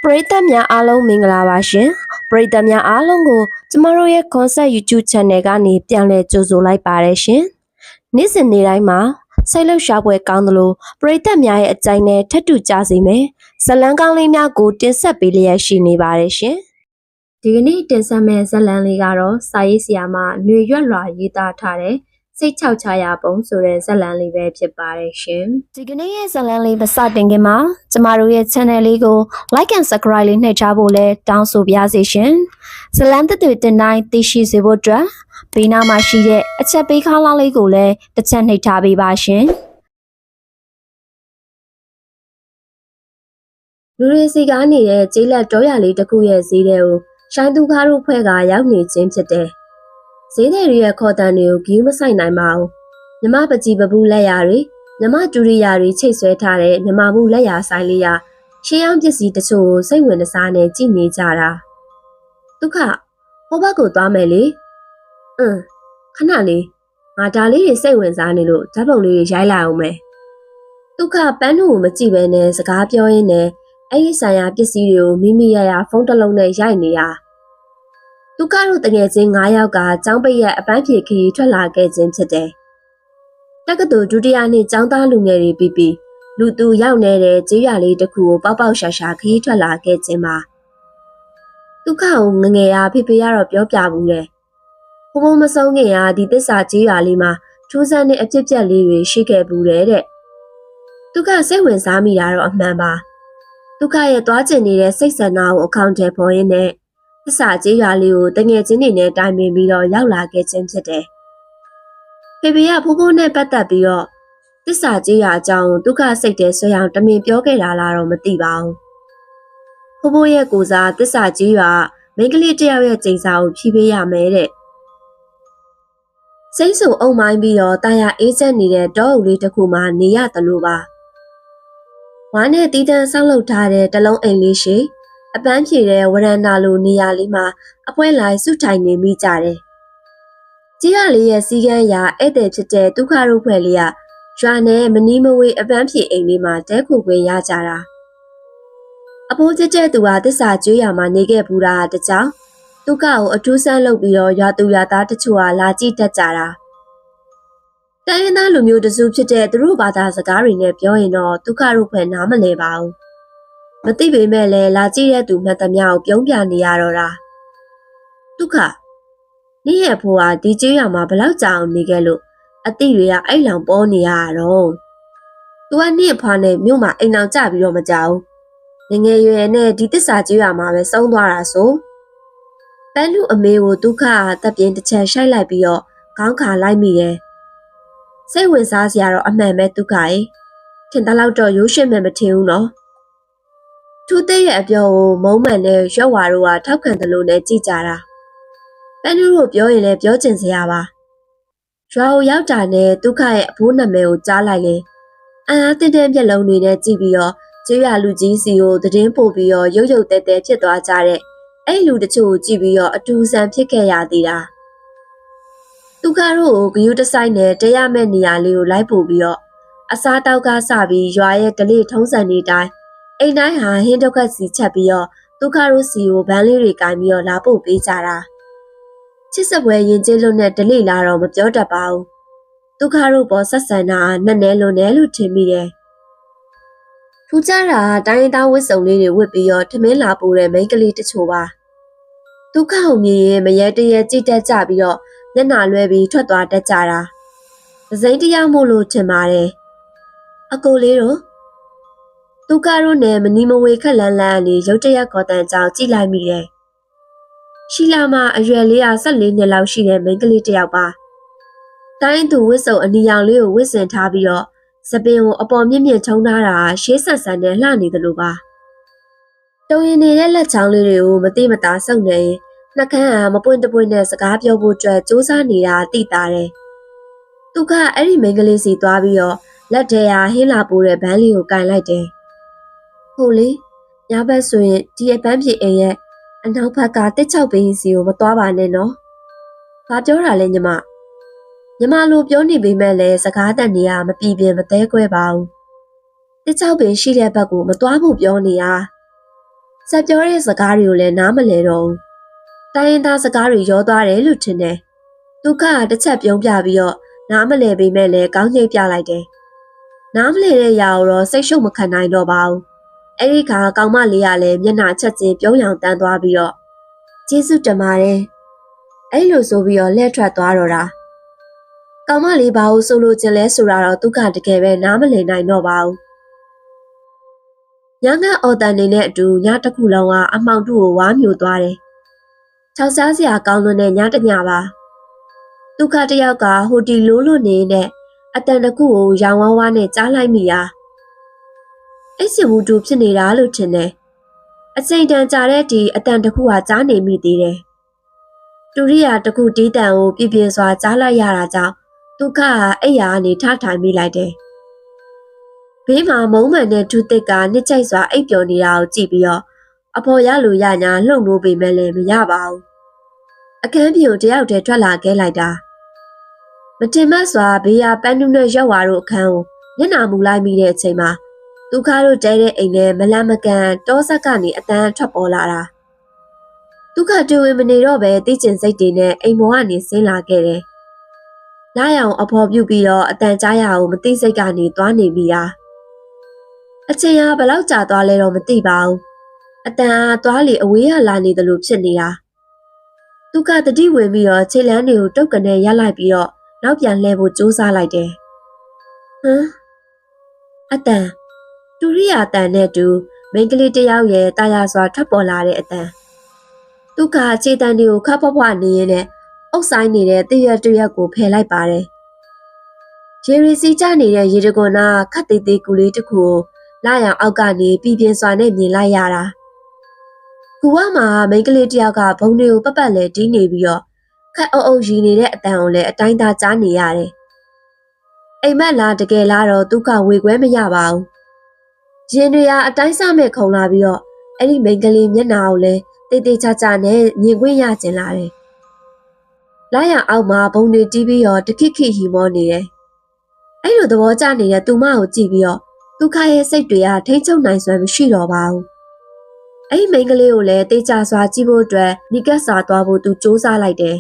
ပရိသတ်များအားလုံးမင်္ဂလာပါရှင်ပရိသတ်များအားလုံးကိုကျမတို့ရဲ့ Concept YouTube Channel ကနေပြန်လည်ကြိုဆိုလိုက်ပါတယ်ရှင်နေ့စဉ်နေ့တိုင်းမှာစိတ်လှုပ်ရှားပွဲကောင်းသလိုပရိသတ်များရဲ့အကြိုက်နဲ့ထပ်တူကြစေမယ်ဇလံကောင်းလေးများကိုတင်ဆက်ပေးလျက်ရှိနေပါတယ်ရှင်ဒီကနေ့တင်ဆက်မယ့်ဇလံလေးကတော့စာရေးဆရာမຫນွေရွက်လွာရေးသားထားတဲ့စိတ်ချောက်ချရပုံဆိုတဲ့ဇာတ်လမ်းလေးပဲဖြစ်ပါတယ်ရှင်ဒီကနေ့ရဲ့ဇာတ်လမ်းလေးမစတင်ခင်မှာကျမတို့ရဲ့ channel လေးကို like and subscribe လေးနှိပ်ထားဖို့လည်းတောင်းဆိုပါရစေရှင်ဇာတ်လမ်းတွေတင်တိုင်းသိရှိစေဖို့အတွက်ဘေးနားမှာရှိတဲ့အချက်ပေးခေါင်းလောက်လေးကိုလည်းတစ်ချက်နှိပ်ထားပေးပါရှင်လူတွေစီကားနေတဲ့ကျေးလက်တောရလေးတစ်ခုရဲ့ဈေးထဲကိုရှိုင်းသူကားတို့ဖွဲ့ကရောက်နေခြင်းဖြစ်တယ်ဈေးသည်တွေရဲ့ခေါ်တန်တွေကိုဂီးမဆိုင်နိုင်ပါဘူး။မြမပကြီးပပူးလက်ရာတွေမြမဒူရီယာတွေချိတ်ဆွဲထားတဲ့မြမမှုလက်ရာဆိုင်လေးရရှေးအောင်ပစ္စည်းတချို့ကိုစိတ်ဝင်စားနဲ့ကြည့်နေကြတာ။ဒုက္ခဟိုဘက်ကိုသွားမယ်လေ။ခဏလေးငါဒါလေးတွေစိတ်ဝင်စားနေလို့ဓာတ်ပုံလေးတွေရိုက်လိုက်အောင်မယ်။ဒုက္ခပန်းတို့ကိုမကြည့်ပဲနဲ့စကားပြောရင်းနဲ့အဲ့ဒီဆိုင်ရာပစ္စည်းတွေကိုမိမိရရဖုန်းတစ်လုံးနဲ့ရိုက်နေရဒုက္ခတို့တငယ်ချင်း9ယောက်ကကျောင်းပိတ်ရက်အပန်းဖြေခရီးထွက်လာခဲ့ခြင်းဖြစ်တယ်။တက္ကသိုလ်ဒုတိယနှစ်ကျောင်းသားလူငယ်တွေပြီးလူသူရောက်နေတဲ့ကျေးရွာလေးတစ်ခုကိုပေါက်ပေါက်ရှာရှာခရီးထွက်လာခဲ့ခြင်းပါ။ဒုက္ခကိုငငယ်ရဖေဖေရတော့ပြောပြဘူးလေ။ဘိုးဘိုးမဆုံးခင်ကဒီသစ္စာကျေးရွာလေးမှာထူးဆန်းတဲ့အဖြစ်အပျက်လေးတွေရှိခဲ့ဘူးတဲ့။ဒုက္ခစိတ်ဝင်စားမိတာတော့အမှန်ပါ။ဒုက္ခရဲ့သွားကျင်နေတဲ့စိတ်ဆန္ဒကိုအကောင့်ထဲပေါ်ရင်းနဲ့သစ္စာကျေးရွာလေးကိုတငယ်ချင်းတွေနဲ့တိုင်ပင်ပြီးတော့ရောက်လာခဲ့ခြင်းဖြစ်တယ်။ဖေဖေကဖိုးဖိုးနဲ့ပတ်သက်ပြီးတော့သစ္စာကျေးရွာအကြောင်းဒုက္ခစိတ်တဲ့ဆွေအောင်တမင်ပြောခဲ့တာလားတော့မသိပါဘူး။ဖိုးဖိုးရဲ့ကိုစားသစ္စာကျေးရွာမိန်းကလေးတယောက်ရဲ့ကျိန်စာကိုဖြီးပေးရမယ်တဲ့။စိတ်ဆူအုံမိုင်းပြီးတော့တာယာအေးချမ်းနေတဲ့တောအုပ်လေးတစ်ခုမှနေရတယ်လို့ပါ။ဝါနဲ့တီးတန်းဆောက်လုပ်ထားတဲ့တလုံးအိမ်လေးရှိအပန်းဖြေတဲ့ဝရန်နာလိုနေရာလေးမှာအပွဲလိုက်စုထိုင်နေမိကြတယ်။ကြီးရလေးရဲ့စီကန်းရာဧည့်သည်ဖြစ်တဲ့ဒုက္ခရုပ်ဖွဲ့လေးကရွာနဲ့မနီးမဝေးအပန်းဖြေအိမ်လေးမှာတဲခိုခွင့်ရကြတာ။အဖိုးကျတဲ့သူဟာသစ္စာကျွေးရမှာနေခဲ့ဘူးတာတကြောင်ဒုက္ခကိုအထူးဆန်းလုပ်ပြီးတော့ရွာသူရွာသားတချို့ဟာလာကြည့်တတ်ကြတာ။တိုင်းရင်းသားလူမျိုးတစုဖြစ်တဲ့သူတို့ဘာသာစကားတွေနဲ့ပြောရင်တော့ဒုက္ခရုပ်ဖွဲ့နားမလည်ပါဘူး။မသိပေမဲ့လည်းလာကြည့်တဲ့သူမှတ်သမျှကိုပြုံးပြနေရတော့တာဒုက္ခနေ့ရဲ့ဖိုးဟာဒီကျေးရွာမှာဘလောက်ကြာအောင်နေခဲ့လို့အတိတွေကအဲ့လောင်ပေါ်နေရတော့သူကနေ့ဖွားနဲ့မြို့မှာအိမ်အောင်ကြပြီးတော့မကြောက်ငငယ်ရွယ်နဲ့ဒီတစ္ဆာကျေးရွာမှာပဲစုံသွားတာဆိုပန်းလူအမေကိုဒုက္ခတပ်ပြင်းတစ်ချက်ရှိုက်လိုက်ပြီးတော့ခေါင်းခါလိုက်မိတယ်စိတ်ဝင်စားစရာတော့အမှန်ပဲဒုက္ခရေထင်တယ်တော့ရိုးရှင်းမှမထင်ဘူးနော်ထူးသေးရဲ့အပြောကိုမုံမှန်နဲ့ရွက်ဝါတို့ကထောက်ခံတယ်လို့လည်းကြည်ကြတာပန်းလူတို့ပြောရင်လည်းပြောချင်စရာပါရွာကိုရောက်တာနဲ့ဒုက္ခရဲ့အဖိုးနာမည်ကိုကြားလိုက်လေအားတင်းတင်းမျက်လုံးတွေနဲ့ကြည့်ပြီးတော့ကျေးရွာလူကြီးစီကိုသတင်းပို့ပြီးတော့ရုပ်ရုပ်တဲတဲဖြစ်သွားကြတဲ့အဲ့လူတချို့ကိုကြည့်ပြီးတော့အတူဆန်ဖြစ်ခဲ့ရသေးတာဒုက္ခတို့ကိုဂယုတဆိုင်နဲ့တရားမဲ့နေရာလေးကိုလိုက်ပို့ပြီးတော့အစားတောက်ကစပြီးရွာရဲ့ဓလေ့ထုံးစံတွေတိုင်းအိမ်တိုင်းဟာဟင်းဒုက္ခစီချက်ပြီးတော့ဒုက္ခတို့စီကိုဗန်းလေးတွေကင်ပြီးတော့လာပို့ပေးကြတာချစ်စပွဲရင်ကျေးလွတ်နဲ့ဓလေ့လာတော့မပြောတတ်ပါဘူးဒုက္ခတို့ပေါ်ဆက်ဆံတာနဲ့နဲလွန်တယ်လို့ထင်မိတယ်ထူးခြားတာတိုင်းသားဝတ်စုံလေးတွေဝတ်ပြီးတော့ထမင်းလာပို့တဲ့မိန်းကလေးတချို့ပါဒုက္ခကိုမြင်ရင်မရဲတရဲကြည့်တတ်ကြပြီးတော့မျက်နှာလွဲပြီးထွက်သွားတတ်ကြတာဒဇိန်တရားမို့လို့ထင်ပါတယ်အကိုလေးတို့ဒုက္ခတို့နဲ့မနီမဝေခက်လန်းလန်းလေးရုတ်တရက်ခေါ်တန်ကြောင်ကြည့်လိုက်မိတယ်။ရှီလာမအရွယ်လေး14နှစ်လောက်ရှိတဲ့မိန်းကလေးတစ်ယောက်ပါ။တိုင်းသူဝစ်စုံအနီရောင်လေးကိုဝစ်စင်ထားပြီးတော့စပင်ကိုအပေါ်မြင့်မြင့်ထုံထားတာရှေးဆန်ဆန်နဲ့လှနေသလိုပါ။တုံရင်နေတဲ့လက်ချောင်းလေးတွေကိုမတိမတာစုပ်နေရင်နှကန်းဟာမပွင့်တပွင့်နဲ့စကားပြောဖို့အတွက်စူးစမ်းနေတာသိတာတယ်။သူကအဲ့ဒီမိန်းကလေးစီသွားပြီးတော့လက်ထဲဟာဟင်းလာပိုးတဲ့ဗန်းလေးကိုကင်လိုက်တယ်။ဟုတ်လေညဘက်ဆိုရင်ဒီအပန်းဖြေအိမ်ရဲ့အနောက်ဘက်ကတစ်ချောက်ပင်စီကိုမသွားပါနဲ့နော်။ဘာပြောတာလဲညီမလိုပြောနေပေမဲ့လည်းစကားတန်နေရမပြပြမသေးခွဲပါဘူး။တစ်ချောက်ပင်ရှိတဲ့ဘက်ကိုမသွားဖို့ပြောနေတာ ဆက်ပြောတဲ့စကားတွေကိုလည်းနားမလည်တော့ဘူးတိုင်းရင်းသားစကားတွေရောသွားတယ်လို့ထင်တယ်ဒုက္ခကတစ်ချက်ပြုံးပြပြီးတော့နားမလည်ပေမဲ့လည်းကောင်းကြီးပြလိုက်တယ်နားမလည်တဲ့ຢာကိုတော့စိတ်ရှုပ်မခံနိုင်တော့ပါဘူးအဲ့ဒီခါကောင်မလေးကလည်းမျက်နှာချက်ချင်းပြုံးရောင်တန်းသွားပြီးတော့ကျေးဇူးတင်ပါတယ်အဲ့လိုဆိုပြီးတော့လှည့်ထွက်သွားတော့တာကောင်မလေးဘာလို့ဆိုလိုချင်လဲဆိုတာတော့ဒုက္ခတကယ်ပဲနားမလည်နိုင်တော့ပါဘူးညငါအော်တန်နေနဲ့အတူညတစ်ခုလုံးကအမှောင်တူကိုဝါမျိုးသွားတယ်ခြောက်စားစရာကောင်းလွန်းတဲ့ညတညပါဒုက္ခတယောက်ကဟိုတီလိုးလို့နေတဲ့အတန်တစ်ခုကိုရောင်ဝါးဝါနဲ့ကြားလိုက်မိတာအဲ့စီဝူတူဖြစ်နေတာလို့ထင်တယ်အချိန်တန်ကြာတဲ့ဒီအတန်တစ်ခုကကြားနေမိသေးတယ်တူရိယာတစ်ခုတီးတန်ကိုပြပြစွာကြားလိုက်ရတာကြောင့်ဒုက္ခကအိယာကနေထထိုင်မိလိုက်တယ်ဘေးမှာမုံမှန်တဲ့ဒုသစ်ကနှစ်ချိုက်စွာအိပ်ပျော်နေတာကိုကြည့်ပြီးတော့အဖော်ရလိုရညာလှုပ်လို့ပေမဲ့လည်းမရပါဘူးအခန်းပြင်ကိုတယောက်တည်းထွက်လာခဲ့လိုက်တာမတင်မတ်စွာဘေးရပန်းနုနဲ့ရောက်သွားတို့အခန်းကိုမျက်နှာမူလိုက်မိတဲ့အချိန်မှာဒုက္ခတို့တဲတဲ့အိမ်နဲ့မလန့်မကန်တောဆက်ကနေအတန်းထွက်ပေါ်လာတာဒုက္ခတွေ့ဝင်မနေတော့ပဲတိကျင်စိတ်တွေနဲ့အိမ်ပေါ်ကနေဆင်းလာခဲ့တယ်လာရအောင်အဖော်ပြုတ်ပြီးတော့အတန်ကြားရအောင်မသိစိတ်ကနေသွားနေမိတာအချိန်ဟာဘယ်လောက်ကြာသွားလဲတော့မသိပါဘူးအတန်အားသွားလေအဝေးကလာနေတယ်လို့ဖြစ်နေတာဒုက္ခတတိဝင်ပြီးတော့ခြေလမ်းတွေကိုတုတ်ကနေရလိုက်ပြီးတော့နောက်ပြန်လှည့်ဖို့ကြိုးစားလိုက်တယ်ဟမ်အတန်တူရိယာတန်နဲ့တူမိန်းကလေးတယောက်ရဲ့တာယာစွာထွက်ပေါ်လာတဲ့အတန်ဒုက္ခခြေတန်တွေကိုခပ်ဖွားဖွားနေရင်းနဲ့အုပ်ဆိုင်နေတဲ့တရွက်တရွက်ကိုဖယ်လိုက်ပါတယ်ရေရီစီးကျနေတဲ့ရေတကွန်နာခတ်သေးသေးကူလေးတစ်ခုကိုလာရအောင်အောက်ကနေပြည်ပြင်းစွာနဲ့မြင်လိုက်ရတာကူဝမှာမိန်းကလေးတယောက်ကဘုံတွေကိုပတ်ပတ်လဲတီးနေပြီးတော့ခက်အုပ်အုပ်ရီနေတဲ့အတန်ကိုလည်းအတိုင်းသားကြားနေရတယ်အိမ်မက်လားတကယ်လားတော့ဒုက္ခဝေခွဲမရပါဘူးရင်တွေကအတိုင်းစားမဲ့ခုံလာပြီးတော့အဲ့ဒီမိန်းကလေးမျက်နှာကိုလည်းတေးသေးချာချာနဲ့မြင်ခွင့်ရကျင်လာတယ်လာရအောက်မှာဘုံတွေတီးပြီးတော့တခိခိဟီမောနေတယ်အဲ့လိုသဘောကျနေတဲ့သူမကိုကြည့်ပြီးတော့ဒုက္ခရဲ့စိတ်တွေကထိမ့်ချုပ်နိုင်စွမ်းမရှိတော့ပါဘူးအဲ့ဒီမိန်းကလေးကိုလည်းတေးချစွာကြည့်ဖို့အတွက်နိကတ်စာသွားဖို့သူစူးစမ်းလိုက်တယ်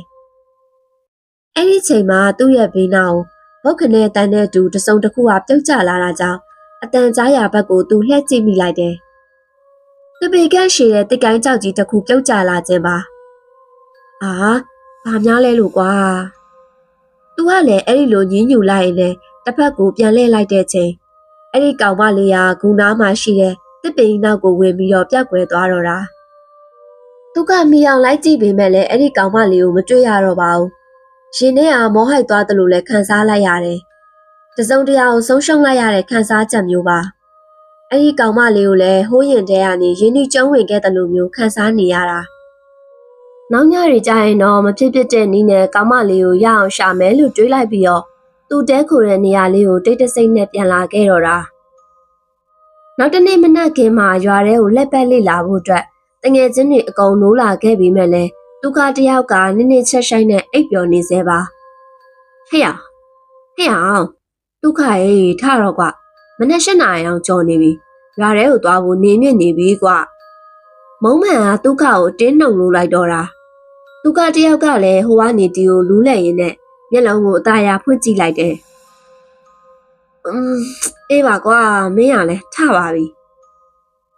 အဲ့ဒီချိန်မှာသူ့ရဲ့ဘေးနာကိုဘုတ်ခနဲ့တန်းတဲ့တူတစုံတစ်ခုကပြုတ်ကျလာတာကြောင့်အတန်ကြားရဘက်ကိုသူလှည့်ကြည့်မိလိုက်တယ်။တပေကန့်ရှည်တဲ့တစ်ကိုင်းကြောက်ကြီးတစ်ခုပြုတ်ကျလာခြင်းပါ။အာဘာများလဲလို့ကွာ။ तू ကလည်းအဲ့ဒီလိုညင်းညူလိုက်ရင်လည်းတစ်ဖက်ကိုပြန်လှည့်လိုက်တဲ့ချိန်အဲ့ဒီကောင်မလေးကဂုံနားမှာရှိတဲ့တစ်ပင်နောက်ကိုဝင်ပြီးတော့ပြက်ကွယ်သွားတော့တာ။သူကမိအောင်လိုက်ကြည့်ပေမဲ့လည်းအဲ့ဒီကောင်မလေးကိုမတွေ့ရတော့ပါဘူး။ရှင်ထဲကမောဟိုက်သွားတယ်လို့လည်းခံစားလိုက်ရတယ်။တစုံတရာကိုဆုံးရှုံးလိုက်ရတဲ့ခံစားချက်မျိုးပါ။အဲ့ဒီကောင်မလေးကိုလည်းဟိုးရင်တဲကနေရင်းနှီးကျုံးဝင်ခဲ့တယ်လို့မျိုးခံစားနေရတာ။နောက်ညတွေကျရင်တော့မဖြစ်ဖြစ်တဲ့နီးနဲ့ကောင်မလေးကိုရအောင်ရှာမယ်လို့တွေးလိုက်ပြီးတော့သူ့တဲခိုတဲ့နေရာလေးကိုတိတ်တဆိတ်နဲ့ပြန်လာခဲ့တော့တာ။နောက်တနေ့မနက်ခင်းမှာရွာထဲကိုလက်ပတ်လိလာဖို့အတွက်တငယ်ချင်းတွေအကုန်နိုးလာခဲ့ပြီးမဲ့လည်းဒုက္ခတယောက်ကနင်းနေချက်ဆိုင်နဲ့အိပ်ပျော်နေသေးပါဟဲ့အောင်ဒုက္ခရေးထတော့ကွာမနေ့၈နာရီအောင်ကြော်နေပြီရွာထဲကိုသွားဖို့နေမြင့်နေပြီကွာမုံမှန်ကဒုက္ခကိုတင်းနှုံလို့လိုက်တော့တာဒုက္ခတယောက်ကလည်းဟိုကနေတီကိုလူးလက်ရင်းနဲ့မျက်လုံးကိုအသာရဖွင့်ကြည့်လိုက်တယ်အေးပါကွာမင်းကလည်းထပါပြီ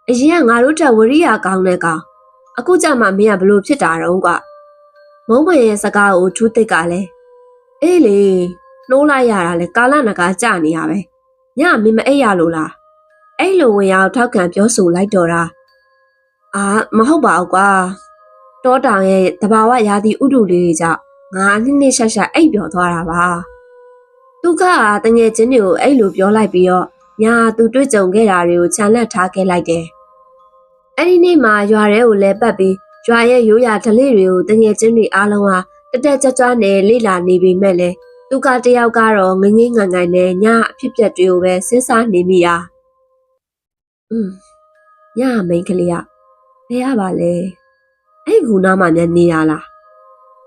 အရင်ကငါတို့တက်ဝရိယကောင်းတဲ့ကောင်အခုကြမှာမင်းကဘလို့ဖြစ်တာတော့ကွာမုံမရဲ့စကားကိုထူးသိက်ကလည်းအေးလေနှိုးလိုက်ရတာလေကာလနဂါကြနေရပဲညမင်းမအိပ်ရလို့လားအဲ့လိုဝင်ရောက်ထောက်ခံပြောဆိုလိုက်တော့တာအာမဟုတ်ပါဘူးကွာတောတောင်ရဲ့တဘာဝရာသီဥတုလေးတွေကြောင့်ငါနှစ်ရှာရှာအိပ်ပျော်သွားတာပါဒုက္ခကတငယ်ချင်းတွေကိုအဲ့လိုပြောလိုက်ပြီးတော့ညာသူတွေ့ကြုံခဲ့တာတွေကိုခြံလက်ထားခဲ့လိုက်တယ်အဲ့ဒီနေ့မှာရွာထဲကိုလဲပတ်ပြီးရွာရဲ့ရိုးရာဓလေ့တွေကိုတငယ်ချင်းတွေအားလုံးဟာတက်တက်ကြွကြွနဲ့လေ့လာနေပြီမဲ့လေဒုက္ခတယောက်ကတော့ငငိမ့်ငန်ငန်နဲ့ညအဖြစ်ပြက်တွေကိုပဲစဉ်းစားနေမိတာညမိန်ကလေးကဘယ်ရပါလဲအဲ့ကူနားမှာမြန်နေရလား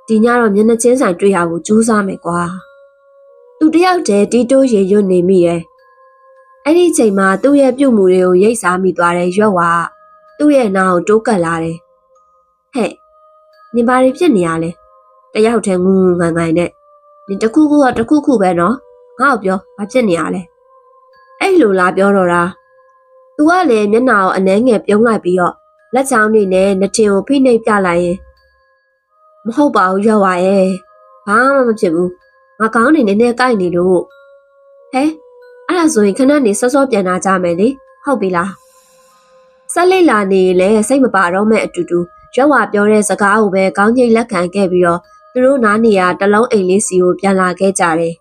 ဒီညတော့မျက်နှာချင်းဆိုင်တွေ့ရဖို့ကြိုးစားမယ်ကွာသူတယောက်တည်းတီးတိုးရေရွတ်နေမိတယ်အဲ့ဒီချိန်မှာသူ့ရဲ့ပြုတ်မှုတွေကိုရိတ်စားမိသွားတဲ့ရွက်ဝါဒ သူ့ရဲ့နားကိုတိုးကပ်လာတယ်ဟဲ့နင်ဘာတွေဖြစ်နေရလဲတယောက်တည်းငုံငိုင်ငိုင်နဲ့နင်တခုခုကတခုခုပဲနော်ငါ့ကိုပြောဘာဖြစ်နေရလဲအဲ့လိုလားပြောတော့တာသူကလည်းမျက်နှာကိုအနှဲငယ်ပြုံးလိုက်ပြီးတော့လက်ချောင်းတွေနဲ့နှထင်ကိုဖိနှိပ်ပြလိုက်ရင်မဟုတ်ပါဘူးရောက်ပါရဲ့ဘာမှမဖြစ်ဘူးငါကောင်းနေနေနဲ့ကိုက်နေလို့ဟဲအဲ့ဒါဆိုရင်ခဏနေစောစောပြန်လာကြမယ်လေဟုတ်ပြီလားဆက်လက်လာနေလေစိတ်မပါတော့မဲ့အတူတူရောက်ဝပြောတဲ့စကားကိုပဲကောင်းကြီးလက်ခံခဲ့ပြီးတော့သူတို့နားနေရတလုံးအိမ်လေးစီကိုပြန်လာခဲ့ကြတယ်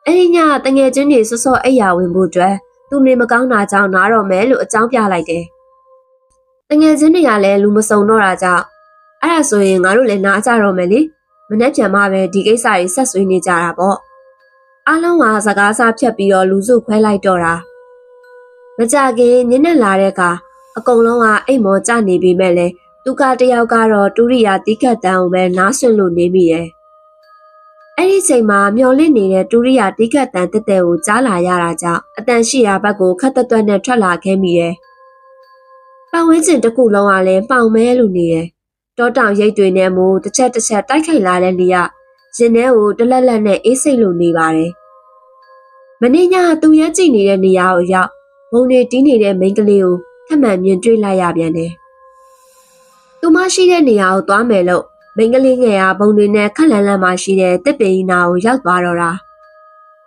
အဲ့ဒီညတငယ်ချင်းတွေစောစောအိယာဝင်ဖို့အတွက်သူနေမကောင်းတာကြောင့်နားတော့မယ်လို့အကြောင်းပြလိုက်တယ်တငယ်ချင်းတွေကလည်းလူမစုံတော့တာကြောင့်အဲ့ဒါဆိုရင်ငါတို့လည်းနားကြတော့မယ်လေမနေ့ပြန်မှပဲဒီကိစ္စတွေဆက်ဆွေးနေကြတာပေါ့အားလုံးကစကားစားဖြတ်ပြီးတော့လူစုခွဲလိုက်တော့တာမကြခင်ညနေလာတဲ့အခါအကုန်လုံးကအိမ်မော်ကျနေပြီမဲ့လေသူကတယောက်ကတော့တူရိယာတိခတ်တန်းကိုပဲနားဆွင့်လို့နေမိတယ်အဲ့ဒီချိန်မှာမျော်လင့်နေတဲ့တူရိယာတိခတ်တန်းတက်တဲ့ကိုကြားလာရတာကြောင့်အတန်ရှိရာဘက်ကိုခတ်တွတ်နဲ့ထွက်လာခဲ့မိတယ်ပတ်ဝန်းကျင်တစ်ခုလုံးကလည်းပေါင်မဲလို့နေတယ်တောတောင်ရိပ်တွေနဲ့မို့တစ်ချက်တစ်ချက်တိုက်ခိုက်လာတဲ့လီကရင်ထဲကိုတလက်လက်နဲ့အေးစိတ်လိုနေပါတယ်မနေ့ညသူရဲကြည့်နေတဲ့နေရာကိုရောက်ဘုံတွေတီးနေတဲ့မိန်းကလေးကိုထပ်မံမြင်တွေ့လိုက်ရပြန်တယ်သူမရှိတဲ့နေရာကိုသွားမယ်လို့မိန်းကလေးငယ်ကဘုံတွေနဲ့ခက်လန်းလန်းမှရှိတဲ့တစ်ပင်နာကိုရောက်သွားတော့တာ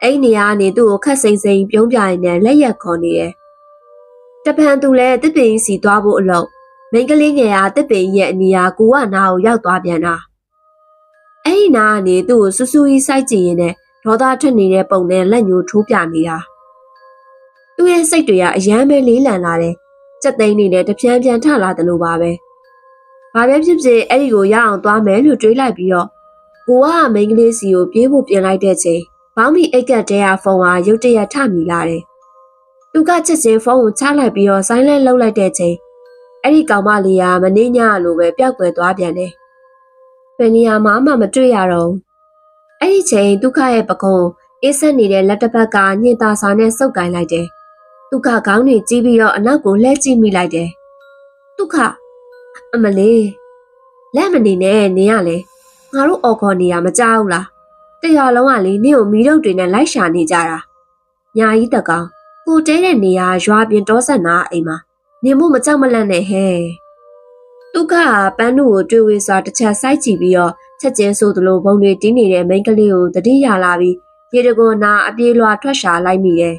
အဲ့နေရာကနေသူ့ကိုခက်စိမ့်စိမ့်ပြုံးပြရင်းနဲ့လက်ရက်ခေါ်နေတယ်တပန်သူလည်းတစ်ပင်စီသွားဖို့အလို့မိန်းကလေးငယ်ကတစ်ပင်ရဲ့အနီးကကိုကနာကိုရောက်သွားပြန်တာအဲ့ဒီနာကနေသူ့ကိုဆူဆူကြီးစိုက်ကြည့်ရင်းနဲ့ဒေါသထွက်နေတဲ့ပုံနဲ့လက်ညှိုးထိုးပြနေတာသူ့ရဲ့စိတ်တွေကအယမ်းပဲလေးလံလာတယ်စက်သိန်းနေနဲ့တပြန်းပြန်ထလာတယ်လို့ပါပဲဘာပဲဖြစ်ဖြစ်အဲ့ဒီကိုရအောင်သွားမယ်လို့တွေးလိုက်ပြီးတော့ကိုကမိန်းကလေးစီကိုပြေးဖို့ပြင်လိုက်တဲ့ချိန်ဘောင်းမီအိတ်ကတဲရဖုန်းဟာရုတ်တရက်ထမိလာတယ်သူကချက်ချင်းဖုန်းကိုချလိုက်ပြီးတော့ဆိုင်းလဲလှုပ်လိုက်တဲ့ချိန်အဲ့ဒီကောင်မလေးကမနေညလိုပဲပျောက်ကွယ်သွားပြန်တယ်ဘယ်နေရာမှမတွေ့ရတော့အဲ့ဒီချိန်ဒုက္ခရဲ့ပကုံးအေးဆက်နေတဲ့လက်တစ်ဖက်ကညင်သာစာနဲ့စုပ်ကိုင်းလိုက်တယ်ဒုက္ခခေါင်းတွေကြီးပြီးတော့အနောက်ကိုလှည့်ကြည့်မိလိုက်တယ်ဒုက္ခအမလေးလက်မနေနဲ့နင်ရလေငါတို့အော်ခေါ်နေရမကြောက်လားတရားလုံးကလေနင့်ကိုမီးတုပ်တွေနဲ့လိုက်ရှာနေကြတာညာကြီးတကောင်ကိုတဲတဲ့နေရာရွာပြင်တောဆက်နာအိမ်မှာနင်မို့မကြောက်မလန့်နဲ့ဟဲ့ဒုက္ခကပန်းတို့ကိုတွေ့ဝေးစွာတစ်ချက်စိုက်ကြည့်ပြီးတော့ချက်ချင်းဆိုသလိုဘုံတွေတင်းနေတဲ့မိန်းကလေးကိုတတိယလာပြီးရေတကွန်နာအပြေးလွှာထွက်ရှာလိုက်မိတယ်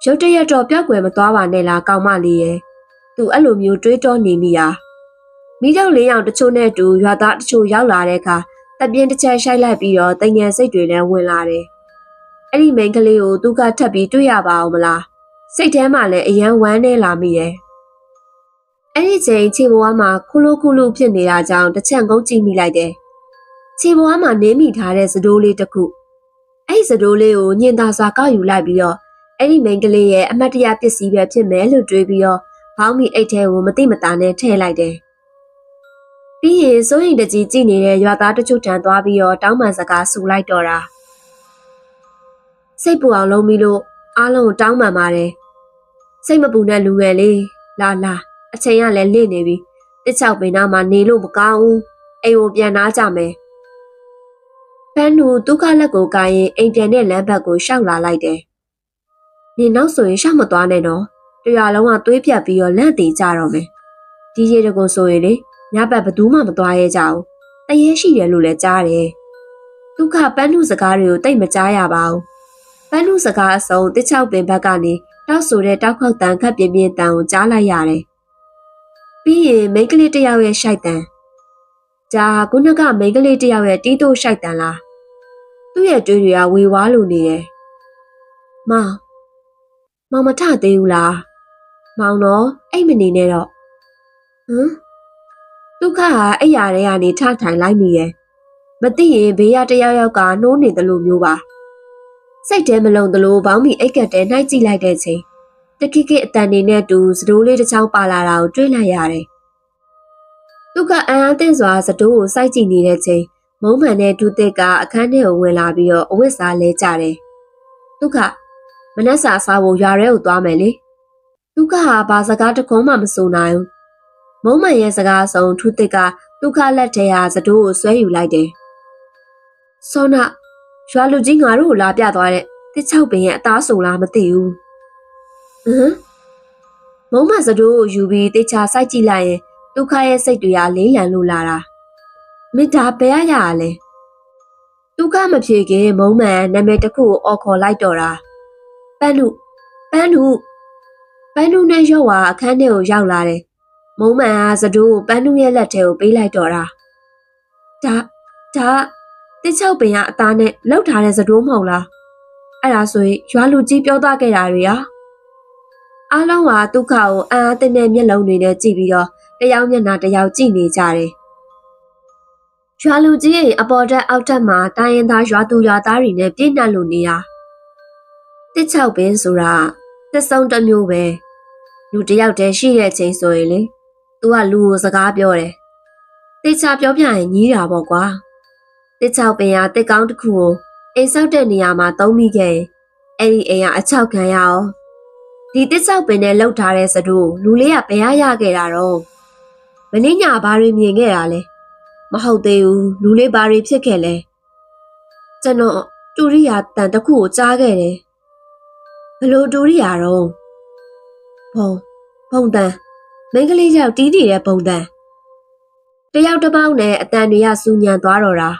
ရုတ်တရက်တော့ပျောက်ကွယ်မသွားပါနဲ့လားကောင်မလေးရဲ့သူအဲ့လိုမျိုးတွေးတောနေမိတာမိတော့လေးအောင်တချို့နဲ့တူရွာသားတချို့ရောက်လာတဲ့အခါတပြင်းတစ်ချက်ရှိုက်လိုက်ပြီးတော့တငယ်စိတ်တွေလည်းဝင်လာတယ်အဲ့ဒီမိန်းကလေးကိုသူကထပ်ပြီးတွေ့ရပါအောင်မလားစိတ်ထဲမှာလည်းအယံဝမ်းနေလာမိတယ်အဲ့ဒီချိန်ခြေဘဝမှာခူလူခူလူဖြစ်နေတာကြောင့်တစ်ချက်ငုံကြည့်မိလိုက်တယ်ခြေဘဝမှာနင်းမိထားတဲ့စတိုးလေးတစ်ခုအဲ့ဒီစတိုးလေးကိုညင်သာစွာကောက်ယူလိုက်ပြီးတော့အဲ့ဒီမိန်းကလေးရဲ့အမတ်တရပစ္စည်းပဲဖြစ်မယ်လို့တွေးပြီးတော့ဘောင်းမီအိတ်ထဲကိုမတိမတာနဲ့ထည့်လိုက်တယ်ပြီးရင်စိုးရင်တကြီးကြည့်နေတဲ့ရွာသားတချို့တန်းသွားပြီးတော့တောင်းပန်စကားဆူလိုက်တော့တာစိတ်ပူအောင်လုံးပြီးလို့အားလုံးကိုတောင်းပန်ပါတယ်စိတ်မပူနဲ့လူငယ်လေးလာအချိန်ကလည်းလင့်နေပြီတစ်ချောက်ပင်သားမှာနေလို့မကောင်းဘူးအိမ်ကိုပြန်နားကြမယ်ဖန်းနူဒုက္ခလက်ကိုကိုင်းရင်အိမ်ပြန်တဲ့လမ်းဘက်ကိုရှောက်လာလိုက်တယ်နေနောက်ဆိုရင်ရှောက်မသွားနဲ့နော်တရားလုံးကသွေးပြတ်ပြီးတော့လန့်တည်ကြတော့မယ်ဒီရေတကွန်ဆိုရင်လေညဘက်ဘသူမှမသွားရဲကြဘူးတရေရှိတယ်လို့လည်းကြားတယ်ဒုက္ခပန်းနုစကားတွေကိုတိတ်မကြားရပါဘူးပန်းနုစကားအစုံတစ်ချောက်ပင်ဘက်ကနေတောက်ဆိုတဲ့တောက်ခေါက်တန်ခတ်ပြင်းပြင်းတန်ကိုကြားလိုက်ရတယ်ပြီးရင်မိန်းကလေးတယောက်ရဲ့ရှိုက်တန်ဂျာခုနကမိန်းကလေးတယောက်ရဲ့တီးတိုးရှိုက်တန်လားသူ့ရဲ့တွေးတွေကဝေဝါးလို့နေတယ်မောင်မထသေးဘူးလားမောင်တော့အိတ်မနေနဲ့တော့ဒုက္ခကအဲ့ရတဲ့ကနေထထိုင်လိုက်မိရဲ့မသိရင်ဘေးရတယောက်ယောက်ကနှိုးနေတယ်လို့မျိုးပါစိတ်ထဲမလုံသလိုဘောင်းမီအိတ်ကတဲနှိုက်ကြည့်လိုက်တဲ့ချိန်တခိခိအတန်နေနဲ့တူစတိုးလေးတစ်ချောင်းပါလာတာကိုတွေ့လိုက်ရတယ်ဒုက္ခအံ့အားသင့်စွာစတိုးကိုစိုက်ကြည့်နေတဲ့ချိန်မုံမှန်တဲ့ဒုသစ်ကအခန်းထဲကိုဝင်လာပြီးတော့အဝတ်စားလဲကြတယ်ဒုက္ခမနက်စာစားဖို့ရွာထဲကိုသွားမယ်လေဒ ဒုက္ခဟာဘာစကားတခုမှမဆိုနိုင်ဘူးမုံမှန်ရဲ့စကားအစုံထူးသစ်ကဒုက္ခလက်ထဲဟာစတိုးကိုဆွဲယူလိုက်တယ်စောနာရွာလူကြီးငါတို့ကိုလာပြသွားတဲ့တစ်ချောက်ပင်ရဲ့အသားဆိုလားမသိဘူးမုံမှန်စတိုးကိုယူပြီးတေချာစိုက်ကြည့်လိုက်ရင်ဒုက္ခရဲ့စိတ်တွေကလေးလံလို့လာတာမိသားဘယ်ရရလဲဒုက္ခမဖြေခင်မုံမှန်နာမည်တစ်ခုကိုအော်ခေါ်လိုက်တော့တာပန်းနုနဲ့ရော့ဝါအခန်းထဲကိုရောက်လာတယ်မုံမှန်ကစတိုးကိုပန်းနုရဲ့လက်ထဲကိုပေးလိုက်တော့တာဒါတစ်ချောက်ပင်ကအသားနဲ့လောက်ထားတဲ့စတိုးမဟုတ်လားအဲ့ဒါဆိုရင်ရွာလူကြီးပြောသွားခဲ့တာတွေဟာအားလုံးကဒုက္ခကိုအာအသင့်တဲ့မျက်လုံးတွေနဲ့ကြည့်ပြီးတော့တယောက်မျက်နှာတယောက်ကြည့်နေကြတယ်ရွာလူကြီးရဲ့အပေါ်တက်အောက်တက်မှာတိုင်းရင်သားရွာသူရွာသားတွေနဲ့ပြည့်နှက်လို့နေရတစ်ချောက်ပင်ဆိုတာတစ်စုံတစ်မျိုးပဲလူတယောက်တည်းရှိတဲ့ချိန်ဆိုရင်လေသူကလူကိုစကားပြောတယ်တေချာပြောပြရင်ညီးတာပေါ့ကွာတစ်ချောက်ပင်ကတစ်ကောင်းတစ်ခုကိုအိမ်ဆောက်တဲ့နေရာမှာသုံးမိခဲ့ရင်အဲ့ဒီအိမ်ကအချောက်ခံရအောင်ဒီတစ်ချောက်ပင်နဲ့လှုပ်ထားတဲ့စတိုးလူလေးကဘယ်ရခဲ့တာတော့မင်းညာဘာတွေမြင်ခဲ့တာလဲမဟုတ်သေးဘူးလူလေးဘာတွေဖြစ်ခဲ့လဲကျွန်တော်တူရိယာတန်တစ်ခုကိုကြားခဲ့တယ်ဘလို့တူရိယာတော့ဘုံတန်မိန်းကလေးရောက်တီးနေတဲ့ဘုံတန်တယောက်တစ်ပေါက်နဲ့အတန်တွေကစူညံသွားတော့တာ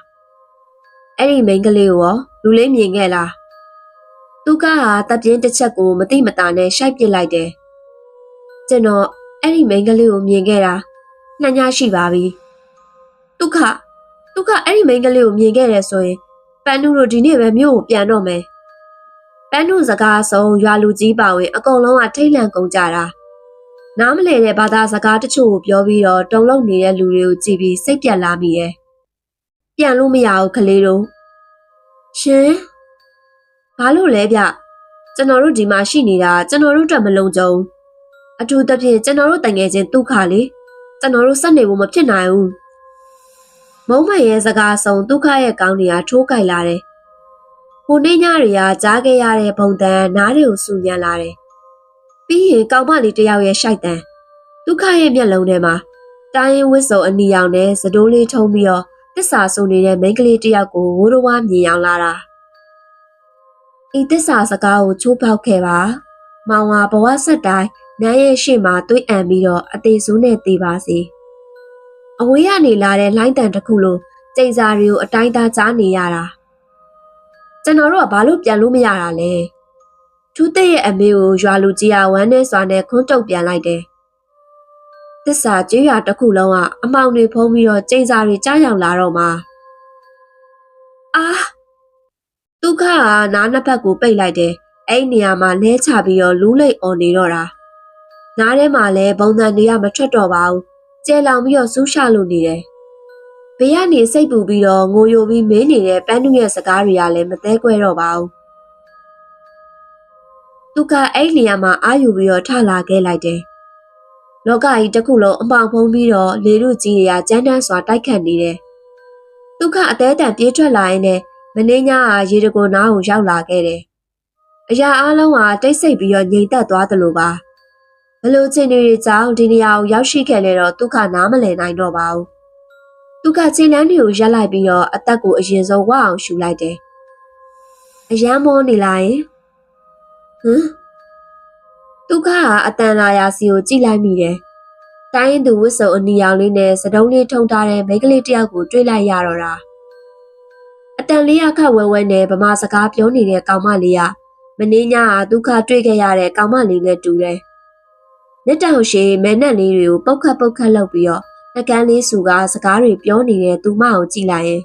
အဲ့ဒီမိန်းကလေးကိုရောလူလေးမြင်ခဲ့လားသူကဟာတပ်ပြင်းတစ်ချက်ကိုမတိမတာနဲ့ရှိုက်ပစ်လိုက်တယ်ကျွန်တော်အဲ့ဒီမိန်းကလေးကိုမြင်ခဲ့တာနှစ်ညရှိပါပြီဒုက္ခအဲ့ဒီမိန်းကလေးကိုမြင်ခဲ့တယ်ဆိုရင်ပန်းနုတို့ဒီနေ့ပဲမြို့ကိုပြန်တော့မယ်ပန်းနုစကားဆုံးရွာလူကြီးပါဝင်အကုန်လုံးကထိတ်လန့်ကုန်ကြတာနားမလည်တဲ့ဘာသာစကားတချို့ကိုပြောပြီးတော့တုံလုံးနေတဲ့လူတွေကိုကြည့်ပြီးစိတ်ပြတ်လာမိတယ်ပြန်လို့မရဘူးကလေးတို့ရှင်ဘာလို့လဲဗျကျွန်တော်တို့ဒီမှာရှိနေတာကျွန်တော်တို့အတွက်မလုံခြုံအထူးသဖြင့်ကျွန်တော်တို့တငယ်ချင်းဒုက္ခလေကျွန်တော်တို့စက်နေဖို့မဖြစ်နိုင်ဘူးမုံမရဲ့စကားဆုံးဒုက္ခရဲ့ကောင်းနေတာထိုးကြိုက်လာတယ်ဟိုနေ့ညတွေကကြားခဲ့ရတဲ့ဘုံတန်နားတွေကိုစူညံလာတယ်ပြီးရင်ကောင်မလေးတယောက်ရဲ့ရှိုက်တန်ဒုက္ခရဲ့မျက်လုံးထဲမှာတိုင်းရင်ဝစ်စုံအနီရောင်နဲ့စတိုးလေးထုံးပြီးတော့တစ္ဆာဆိုနေတဲ့မိန်းကလေးတယောက်ကိုဝိုးတော်ဝါမြင်အောင်လာတာဤတစ္ဆာစကားကိုချိုးပေါက်ခဲ့ပါမောင်ဟာဘဝဆက်တိုင်းနန်းရဲ့ရှေ့မှာတွေးအံပြီးတော့အသေးစိုးနဲ့သေးပါစေအဝေးကနေလာတဲ့လိုင်းတန်တစ်ခုလိုကျိန်စာတွေကိုအတိုင်းသားကြားနေရတာကျွန်တော်တို့ကဘာလို့ပြန်လို့မရတာလဲထူးတဲ့ရဲ့အမေကိုရွာလူကြီးကဝမ်းနဲ့စွာနဲ့ခွန်းတုပ်ပြန်လိုက်တယ်သစ္စာကြေးရွာတစ်ခုလုံးကအမောင်တွေဖုံးပြီးတော့ကျိန်စာတွေကြားရောက်လာတော့မှာဒုက္ခကနားနှစ်ဖက်ကိုပိတ်လိုက်တယ်အဲ့နေရာမှာလဲချပြီးတော့လူးလိတ်អော်နေတော့တာနားထဲမှာလဲဘုံတန်တွေကမထွက်တော့ပါဘူးကျဲလောင်ပြီးတော့စူးရှလို့နေတယ်ဘေးကနေစိတ်ပူပြီးတော့ငိုယိုပြီးမင်းနေတဲ့ပန်းနုရဲ့စကားတွေကလည်းမသဲကွဲတော့ပါဘူးသူကအဲ့နေရာမှာအာယူပြီးတော့ထလာခဲ့လိုက်တယ်လောကကြီးတစ်ခုလုံးအပေါင်ဖုံးပြီးတော့လေထုကြီးတွေကကြမ်းတမ်းစွာတိုက်ခတ်နေတယ်ဒုက္ခအသေးတန်ပြေးထွက်လာရင်းနဲ့မင်းညကရေတကိုနားကိုရောက်လာခဲ့တယ်အရာအလုံးကတိတ်ဆိတ်ပြီးတော့ငြိမ်သက်သွားသလိုပါဘလို့ချင်းတွေကြောင့်ဒီနေရာကိုရောက်ရှိခဲ့လေတော့ဒုက္ခနားမလည်နိုင်တော့ပါဘူးဒုက္ခချင်းလန်းတွေကိုရက်လိုက်ပြီးတော့အသက်ကိုအရင်ဆုံးဝအောင်ရှူလိုက်တယ်အယမ်းမောနေလိုက်ဒုက္ခကအတန်လာရာစီကိုကြည့်လိုက်မိတယ်တိုင်းရင်သူဝစ်စုံအနီရောင်လေးနဲ့စတုံးလေးထုံထားတဲ့မိန်းကလေးတယောက်ကိုတွေ့လိုက်ရတော့တာအတန်လေးခဝဲဝဲနဲ့ဗမာစကားပြောနေတဲ့ကောင်မလေးကမင်းညကဒုက္ခတွေ့ခဲ့ရတဲ့ကောင်မလေးနဲ့တူတယ်လက်တောင်ရှိမဲနဲ့လေးတွေကိုပုတ်ခတ်လုပ်ပြီးတော့နှကန်းလေးစုကစကားတွေပြောနေတဲ့သူမကိုကြည့်လိုက်ရင်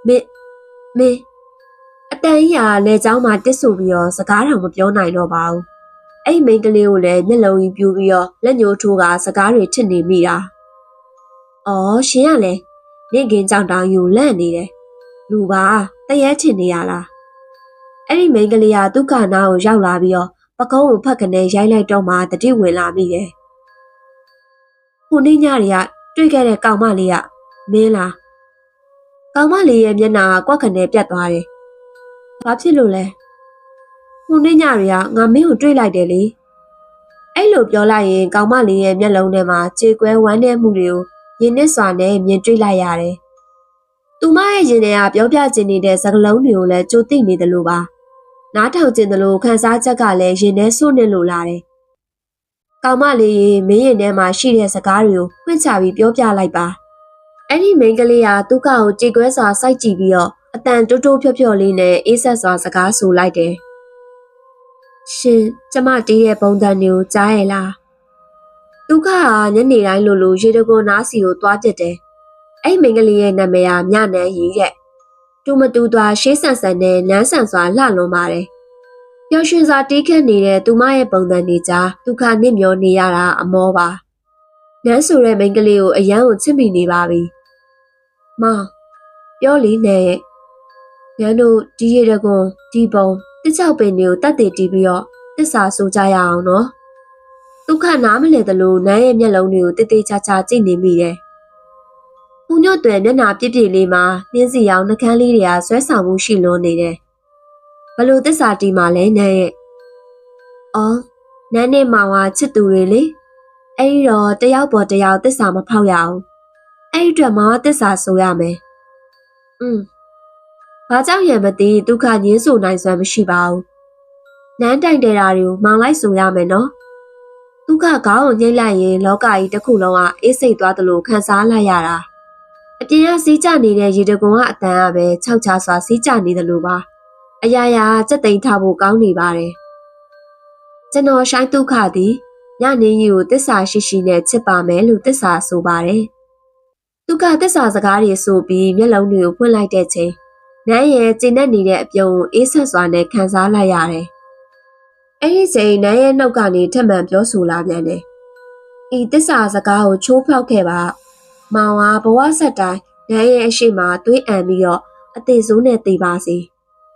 မင်းအတန်ကြီးကလေเจ้าမှာတစ်ဆူပြီးတော့စကားတော်မပြောနိုင်တော့ပါဘူးအဲ့မိန်းကလေးကိုလည်းမျက်လုံးကြီးပြူပြီးတော့လက်ညှိုးထိုးကစကားတွေထစ်နေမိတာအော်ရှင်ကလည်းနေကင်းကြောင်တောင်ယူလန့်နေတယ်လူပါတရက်ချင်နေရလားအဲ့ဒီမိန်းကလေးကဒုက္ခနာကိုရောက်လာပြီးတော့ပကုံးကိုဖက်ကနေရိုက်လိုက်တော့မှတတိဝင်လာမိတယ်ဟိုနေ့ညတွေကတွေ့ခဲ့တဲ့ကောင်မလေးကမင်းလားကောင်မလေးရဲ့မျက်နှာကကွက်ခနဲပြတ်သွားတယ်ဘာဖြစ်လို့လဲဟိုနေ့ညတွေကငါမင်းကိုတွေ့လိုက်တယ်လေ အဲ့လိုပြောလိုက်ရင်ကောင်မလေးရဲ့မျက်လုံးထဲမှာကြေကွဲဝမ်းနည်းမှုတွေကိုရင်နစ်စွာနဲ့မြင်တွေ့လိုက်ရတယ်။သူမရဲ့ရင်ထဲကပြောပြချင်နေတဲ့စကားလုံးတွေကိုလည်းကြိုသိနေတယ်လို့ပါ။နားထောင်ချင်တယ်လို့ခန်းစားချက်ကလည်းရင်ထဲစွန့်နေလို့လာတယ်။ကောင်မလေးမင်းရင်ထဲမှာရှိတဲ့စကားတွေကိုဖွင့်ချပြီးပြောပြလိုက်ပါ။အဲ့ဒီမိန်းကလေးကသူ့ကောင်ကိုကြေကွဲစွာစိုက်ကြည့်ပြီးတော့အတန်တိုးတိုးဖြော့ဖြော့လေးနဲ့အေးဆက်စွာစကားဆိုလိုက်တယ်။ရှင်ကျမတီးရဲ့ပုံစံမျိုးကြားရလားဒုက္ခဟာညနေတိုင်းလိုရေတကွန်နားစီကိုသွားတက်တယ်အဲ့မိန်းကလေးရဲ့နာမည်ကမြနန်းရီတဲ့တူမတူသွားရှေးဆန်ဆန်နဲ့နန်းဆန်စွာလှလွန်ပါတယ်ပျော်ရွှင်စွာတီးခတ်နေတဲ့သူမရဲ့ပုံစံတွေကြားဒုက္ခနစ်မျောနေရတာအမောပါနန်းဆိုတဲ့မိန်းကလေးကိုအယမ်းကိုချစ်မိနေပါပြီမောင်ပြောလီနဲ့ရဲ့ညတို့ဒီရေတကွန်ဒီပုံတစ်ချောက်ပင်တွေကိုတတ်တည်တီးပြီးတော့သစ္စာဆိုကြရအောင်နော်ဒုက္ခနားမလဲသလိုနန်းရဲ့မျက်လုံးတွေကိုတိတ်တိတ်ချာချာကြည့်နေမိတယ်။ဦးညွတ်တွေမျက်နှာပြည့်ပြည့်လေးမှာနှင်းစီရောင်နှကန်းလေးတွေကဆွဲဆောင်မှုရှိလွန်းနေတယ်။ဘလို့သစ္စာတီးမှလဲနန်းရဲ့။အော်နန်းနဲ့မောင်ကချစ်သူတွေလေ။အဲ့ဒီတော့တယောက်ပေါ်တယောက်သစ္စာမဖောက်ရအောင်။အဲ့ဒီအတွက်မောင်ကသစ္စာဆိုရမယ်။ဘာကြောင့်ရံမသိဒုက္ခညင်းဆိုနိုင်စွမ်းမရှိပါဘူး။နန်းတိုင်တဲတာတွေကိုမောင်လိုက်ဆိုရမယ်နော်။ဒုက္ခခေါင်းကိုညှိလိုက်ရင်လောကကြီးတစ်ခုလုံးကအေးစိတ်သွားသလိုခံစားလိုက်ရတာအပြင်ကစီးကြနေတဲ့ရေတကွန်ကအတန်ကပဲခြောက်ချစွာစီးကြနေသလိုပါအရာရာစက်သိမ်းထားဖို့ကောင်းနေပါတယ်ကျွန်တော်ရှိုင်းဒုက္ခသည်ညနေကြီးကိုတစ္ဆာရှိရှိနဲ့ချစ်ပါမယ်လို့တစ္ဆာဆိုပါတယ်ဒုက္ခတစ္ဆာစကားတွေဆိုပြီးမျက်လုံးတွေကိုဖွင့်လိုက်တဲ့ချိန်နန်းရဲ့ကျဉ်နဲ့နေတဲ့အပြုံကိုအေးဆက်စွာနဲ့ခံစားလိုက်ရတယ်အဲ့ဒီချိန်နန်းရဲ့နှုတ်ကနေထပ်မံပြောဆိုလာပြန်တယ်။ဤသစ္စာစကားကိုချိုးဖောက်ခဲ့ပါ။မောင်ကဘဝဆက်တိုင်းနန်းရဲ့အရှိမသွေးအံပြီးတော့အသေးစိုးနဲ့သိပါစေ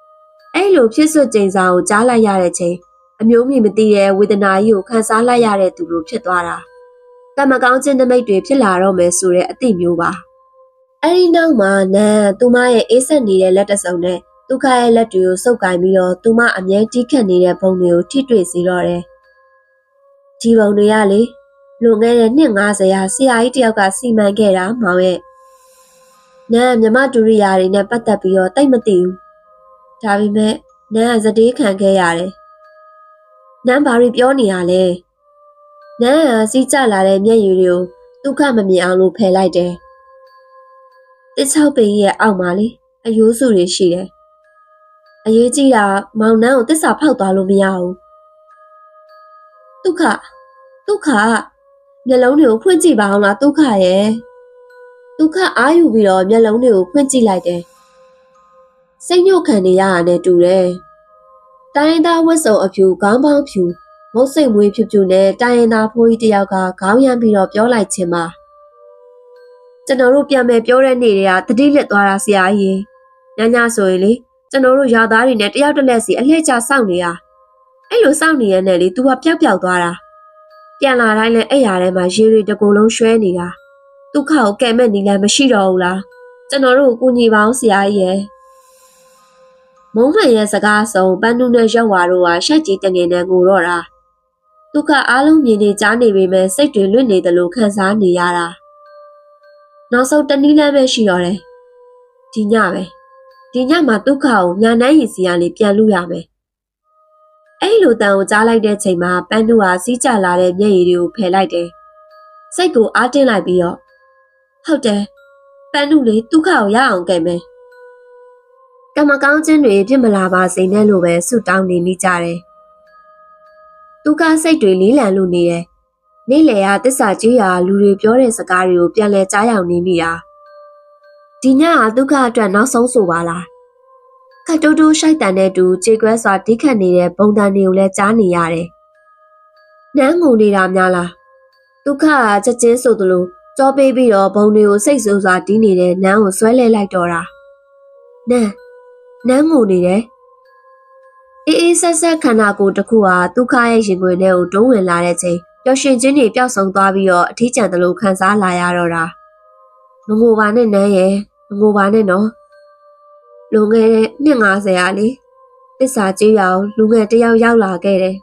။အဲ့လိုဖြစ်စွကြိမ်စာကိုကြားလိုက်ရတဲ့ချိန်အမျိုးမြင်မသိတဲ့ဝေဒနာကြီးကိုခံစားလိုက်ရတဲ့သူလိုဖြစ်သွားတာ။တမကောင်းခြင်းတမိတ်တွေဖြစ်လာတော့မယ်ဆိုတဲ့အသိမျိုးပါ။အဲ့ဒီနောက်မှာနန်းသူမရဲ့အေးဆက်နေတဲ့လက်တစုံနဲ့ဒုက္ခရဲ့လက်တွေကိုစုပ်ကိုင်ပြီးတော့သူမအမြဲတီးခတ်နေတဲ့ပုံတွေကိုထိတွေ့စေတော့တယ်။ဒီပုံတွေကလေလွန်ခဲ့တဲ့နှစ်50ရာဆရာကြီးတယောက်ကစီမံခဲ့တာမောင်ရဲ့။နန်းမြမဒူရိယာတွေနဲ့ပတ်သက်ပြီးတော့တိတ်မသိဘူး။ဒါပေမဲ့နန်းကစတေးခံခဲ့ရတယ်။နန်းဘာတွေပြောနေရလဲ။နန်းကစီးကျလာတဲ့မျက်ရည်တွေကိုဒုက္ခမမြင်အောင်လို့ဖယ်လိုက်တယ်။တစ်ချောက်ပင်ရဲ့အောက်မှာလေအယိုးစုတွေရှိတယ်။အရေးကြီးတာမောင်နှန်းကိုတစ္ဆာဖောက်သွားလို့မရဘူးဒုက္ခမျက်လုံးတွေကိုဖွင့်ကြည့်ပါအောင်လားဒုက္ခရဲ့ဒုက္ခအားယူပြီးတော့မျက်လုံးတွေကိုဖွင့်ကြည့်လိုက်တယ်စိတ်ညှို့ခံနေရတာနဲ့တူတယ်တိုင်းသားဝတ်စုံအဖြူခေါင်းပေါင်းဖြူမုတ်စိတ်မွေးဖြူဖြူနဲ့တိုင်းရင်သားဖိုးကြီးတယောက်ကခေါင်းရမ်းပြီးတော့ပြောလိုက်ခြင်းပါကျွန်တော်တို့ပြန်မယ်ပြောတဲ့နေ့တွေကတတိလက်သွားတာဆရာကြီးညဆိုရင်လေကျွန်တော်တို့ရွာသားတွေနဲ့တယောက်တစ်လက်စီအလှည့်ကျစောင့်နေရအဲ့လိုစောင့်နေရတဲ့လေ तू ကပျောက်သွားတာပြန်လာတိုင်းလည်းအဲ့ရထဲမှာရေတွေတကူလုံးရွှဲနေတာဒုက္ခကိုကဲမဲ့နေလည်းမရှိတော့ဘူးလားကျွန်တော်တို့ကိုကူညီပါအောင်ဆရာကြီးရဲ့မုံမှန်ရဲ့စကားဆုံးပန်းနုနဲ့ရောက်ဝါတို့ကရှက်ကြီးတငယ်နဲ့ငိုတော့တာဒုက္ခအားလုံးမြင်နေကြားနေပေမဲ့စိတ်တွေလွတ်နေတယ်လို့ခံစားနေရတာနောက်ဆုံးတနည်းလမ်းပဲရှိတော့တယ်ဒီညမှာဒုက္ခကိုညာနှမ်းရည်စီရလေးပြန်လူရမယ်အဲ့လိုတန်ကိုကြားလိုက်တဲ့ချိန်မှာပန်းနုဟာစီးကျလာတဲ့မျက်ရည်တွေကိုဖယ်လိုက်တယ်စိတ်ကိုအားတင်းလိုက်ပြီးတော့ဟုတ်တယ်ပန်းနုလေးဒုက္ခကိုရအောင်ကဲမယ်ကမကောင်းခြင်းတွေဖြစ်မလာပါစေနဲ့လို့ပဲဆုတောင်းနေမိကြတယ်ဒုက္ခစိတ်တွေလေးလံလို့နေတယ်နေ့လယ်ကတစ္ဆာကြီးရာလူတွေပြောတဲ့စကားတွေကိုပြန်လဲကြားရောက်နေမိတာဒီညကဒုက္ခအတွက်နောက်ဆုံးဆိုပါလားခတ်တိုးတိုးရှိုက်တန်တဲ့တူကြေကွဲစွာတီးခတ်နေတဲ့ပုံစံတွေကိုလည်းကြားနေရတယ်နန်းငုံနေတာများလားဒုက္ခကချက်ချင်းဆိုသလိုကြောပေးပြီးတော့ဘုံတွေကိုစိတ်ဆိုးစွာတီးနေတဲ့နန်းကိုဆွဲလဲလိုက်တော့တာနန်းငုံနေတယ်အေးဆက်ခန္ဓာကိုယ်တစ်ခုဟာဒုက္ခရဲ့ရင်ခွင်ထဲကိုတွန်းဝင်လာတဲ့ချိန်ပျော်ရွှင်ခြင်းတွေပျောက်ဆုံးသွားပြီးတော့အထီးကျန်သလိုခံစားလာရတော့တာမငိုပါနဲ့နန်းရဲ့မငိုပါနဲ့နော်လွန်ခဲ့တဲ့နှစ်50ရာလေတစ္ဆာကြီးရောင်လူငယ်တယောက်ရောက်လာခဲ့တယ်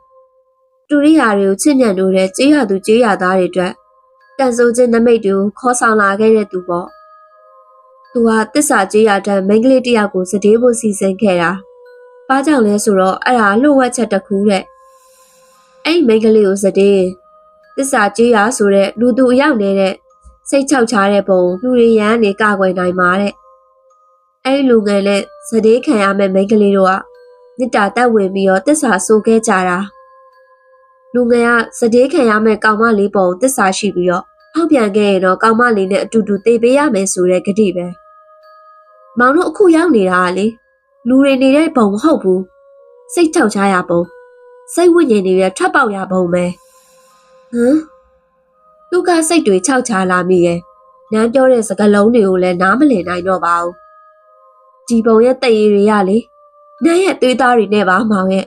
တူရိယာတွေကိုချစ်ညံ့လို့တဲ့ကြေးရသူကြေးရသားတွေအတွက်ကန်ဆိုခြင်းနမိတ်တွေကိုခေါ်ဆောင်လာခဲ့တဲ့သူပေါ့သူဟာတစ္ဆာကြေးရတဲ့မိန်းကလေးတစ်ယောက်ကိုစတေးဖို့စီစဉ်ခဲ့တာဘာကြောင့်လဲဆိုတော့အဲ့ဒါလှုပ်ဝက်ချက်တစ်ခုတဲ့အဲ့မိန်းကလေးကိုစတေးတစ္ဆာကြေးရဆိုတဲ့လူသူအရောက်နေတဲ့စိတ်ချောက်ချားတဲ့ပုံလူတွေရန်နေကကွယ်နိုင်မှာတဲ့အဲ့လူငယ်နဲ့စတေးခံရမယ့်မိန်းကလေးတို့ကမြစ်တာတက်ဝင်ပြီးတော့တစ္ဆာဆိုခဲ့ကြတာလူငယ်ကစတေးခံရမယ့်ကောင်မလေးပုံတစ္ဆာရှိပြီးတော့ဖောက်ပြန်ခဲ့ရင်တော့ကောင်မလေးနဲ့အတူတူသေပေးရမယ်ဆိုတဲ့ကတိပဲမောင်တို့အခုရောက်နေတာကလေလူတွေနေတဲ့ပုံမဟုတ်ဘူးစိတ်ချောက်ချားရပုံစိတ်ဝိညာဉ်တွေရဲ့ထွက်ပေါက်ရပုံပဲသူကစိတ်တွေချောက်ချားလာမိရဲ့နန်းပြောတဲ့စကားလုံးတွေကိုလည်းနားမလည်နိုင်တော့ပါဘူးဒီပုံရဲ့တရေတွေရလေနန်းရဲ့သွေးသားတွေနဲ့ပါမောင်ရဲ့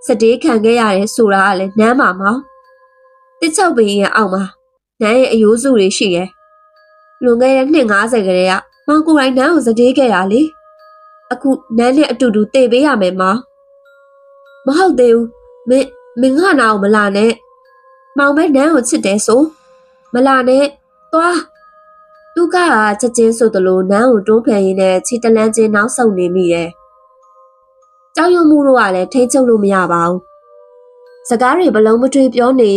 စတေးခံခဲ့ရတယ်ဆိုတာကလည်းနန်းပါမောင်တစ်ချုပ်ပင်ရဲ့အောက်မှာနန်းရဲ့အယိုးစုတွေရှိရဲ့လွန်ခဲ့တဲ့နှစ်90ခရဲကမောင်ကိုယ်တိုင်နန်းကိုစတေးခဲ့တာလေအခုနန်းနဲ့အတူတူတေပေးရမယ်မောင်မဟုတ်သေးဘူးမင်းငါနာကိုမလာနဲ့မောင်ပဲနန်းကိုချစ်တယ်ဆိုမလာနဲ့သွားသူကချက်ချင်းဆိုသလိုနန်းကိုတွန်းဖယ်ရင်းနဲ့ခြေတလန်းချင်းနောက်ဆုတ်နေမိတယ်ကြောက်ရွံ့မှုတို့ကလည်းထိန်းချုပ်လို့မရပါဘူးစကားတွေဘလုံးမထွေပြောနေ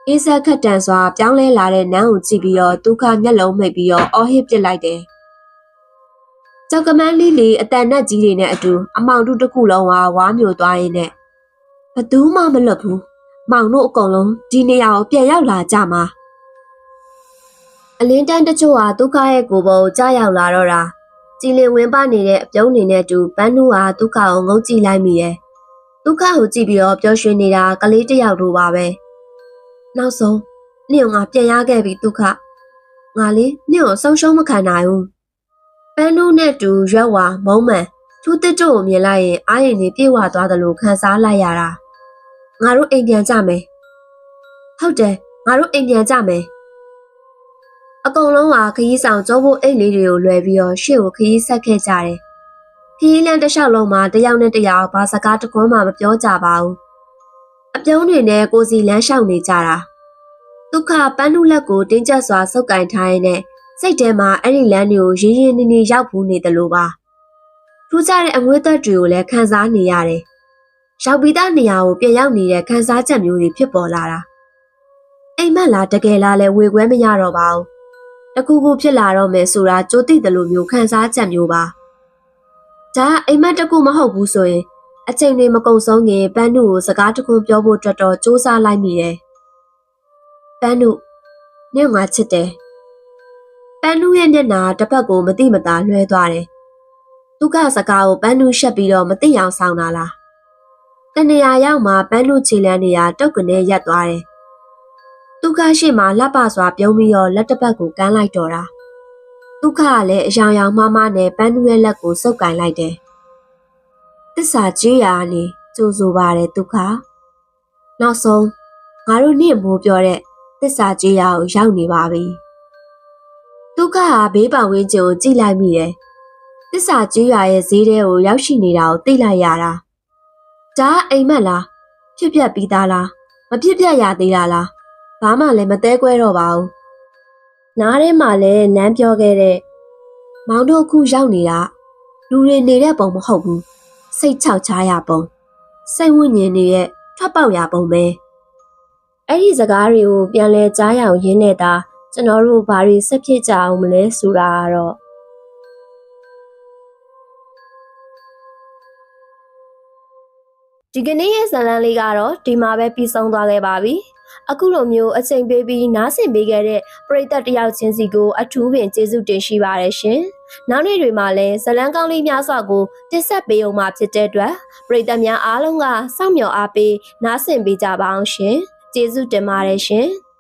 အေးဆက်ခတ်တန်စွာပြောင်းလဲလာတဲ့နန်းကိုကြည့်ပြီးတော့ဒုက္ခမျက်လုံးမိတ်ပြီးတော့အော်ဟစ်ပစ်လိုက်တယ်ကြောက်ကမန်းလေးလေးအတန်နဲ့ကြီးတွေနဲ့အတူအမောင်တို့တစ်ခုလုံးကဝါမျိုးသွားရင်းနဲ့ဘသူမှမလွတ်ဘူးမောင်တို့အကုန်လုံးဒီနေရာကိုပြန်ရောက်လာကြမှာအလင်းတန်းတချို့ဟာဒုက္ခရဲ့ကိုယ်ပေါ်ကြားရောက်လာတော့တာကြည်လင်ဝင်ပနေတဲ့အပြုံးနေနဲ့တူပန်းနူဟာဒုက္ခကိုငုံကြည့်လိုက်မိရဲ့ဒုက္ခကိုကြည့်ပြီးတော့ပျော်ရွှင်နေတာကလေးတစ်ယောက်လိုပါပဲနောက်ဆုံးနင့်ကငါပြန်ရခဲ့ပြီဒုက္ခငါလေးနင့်ကိုဆုံးရှုံးမခံနိုင်ဘူးပန်းနူနဲ့တူရွက်ဝါမုံမှန်ထူးတစ်တို့ကိုမြင်လိုက်ရင်အားရင်တွေပြေဝသွားသလိုခံစားလိုက်ရတာငါတို့အိမ်ပြန်ကြမယ်ဟုတ်တယ်ငါတို့အိမ်ပြန်ကြမယ်အကုန်လုံးကခရီးဆောင်ကျိုးဖို့အိတ်လေးတွေကိုလွယ်ပြီးတော့ရှေ့ကိုခရီးဆက်ခဲ့ကြတယ်ခရီးလမ်းတစ်လျှောက်လုံးမှာတယောက်နဲ့တယောက်ဘာစကားတခွန်းမှမပြောကြပါဘူးအပြုံးတွေနဲ့ကိုစီလမ်းလျှောက်နေကြတာဒုက္ခပန်းနုလက်ကိုတင်းကျပ်စွာဆုပ်ကင်ထားရင်းနဲ့စိတ်ထဲမှာအဲ့ဒီလမ်းတွေကိုရင်းရင်းနှီးနှီးရောက်ဘူးနေတယ်လို့ပါထူးခြားတဲ့အငွေ့သက်တွေကိုလည်းခံစားနေရတယ်ရောက်ပြီးသားနေရာကိုပြန်ရောက်နေတဲ့ခံစားချက်မျိုးတွေဖြစ်ပေါ်လာတာအိမ်မက်လားတကယ်လားလဲဝေခွဲမရတော့ပါဘူးတခုခုဖြစ်လာတော့မယ်ဆိုတာကြိုသိတယ်လို့မျိုးခံစားချက်မျိုးပါဒါအိမ်မက်တခုမဟုတ်ဘူးဆိုရင်အချိန်တွေမကုန်ဆုံးခင်ပန်းနုကိုစကားတခုပြောဖို့တော်တော်စူးစမ်းလိုက်မိတယ်ပန်းနုနင့်ငါချစ်တယ်ပန်းနုရဲ့မျက်နှာတစ်ဖက်ကိုမတိမတာလွှဲသွားတယ်သူကစကားကိုပန်းနုရှက်ပြီးတော့မသိအောင်ဆောင်တာလားတနေရာရောက်မှပန်းနုခြေလန်းနေရတုတ်ကနေရက်သွားတယ်ဒုက္ခရှိမှလှပစွာပြုံးပြီးတော့လက်တစ်ပတ်ကိုကမ်းလိုက်တော့တာဒုက္ခကလည်းအယောင်ယောင်မှားမှားနဲ့ပန်းနူရဲ့လက်ကိုစုပ်ကင်လိုက်တယ်တစ္ဆာကြီးရာနေကြိုးဆိုပါတယ်ဒုက္ခနောက်ဆုံးငါတို့နေ့မိုးပြောတဲ့တစ္ဆာကြီးရာကိုရောက်နေပါပြီဒုက္ခကဘေးပဝင်းကျင်ကိုကြည့်လိုက်မိတယ်တစ္ဆာကြီးရာရဲ့ဈေးထဲကိုရောက်ရှိနေတာကိုသိလိုက်ရတာဒါအိမ်မက်လားဖြစ်ပြက်ပြီးသားလားမဖြစ်ပြက်ရသေးတာလားဘာမှလည်းမသေးကွဲတော့ပါဘူးနားထဲမှာလည်းနန်းပြောခဲ့တဲ့မောင်တို့ခုရောက်နေတာလူတွေနေတဲ့ပုံမဟုတ်ဘူးစိတ်ချောက်ချားရပုံစိတ်ဝိညာဉ်တွေရဲ့ထွက်ပေါက်ရပုံပဲအဲ့ဒီစကားတွေကိုပြန်လဲကြားရအောင်ရင်းနေတာကျွန်တော်တို့ဘာတွေဆက်ဖြစ်ကြအောင်မလဲဆိုတာကတော့ဒီကနေ့ရဲ့ဇာတ်လမ်းလေးကတော့ဒီမှာပဲပြီးဆုံးသွားခဲ့ပါပြီအခုလိုမျိုးအချိန်ပေးပြီးနားဆင်ပေးခဲ့တဲ့ပရိသတ်တယောက်ချင်းစီကိုအထူးပင်ကျေးဇူးတင်ရှိပါတယ်ရှင်။နောက်နေ့တွေမှာလည်းဇာတ်လမ်းကောင်းလေးများစွာကိုတင်ဆက်ပေးအောင်မှာဖြစ်တဲ့အတွက်ပရိသတ်များအားလုံးကစောင့်မျှော်အားပေးနားဆင်ပေးကြပါအောင်ရှင်။ကျေးဇူးတင်ပါတယ်ရှင်။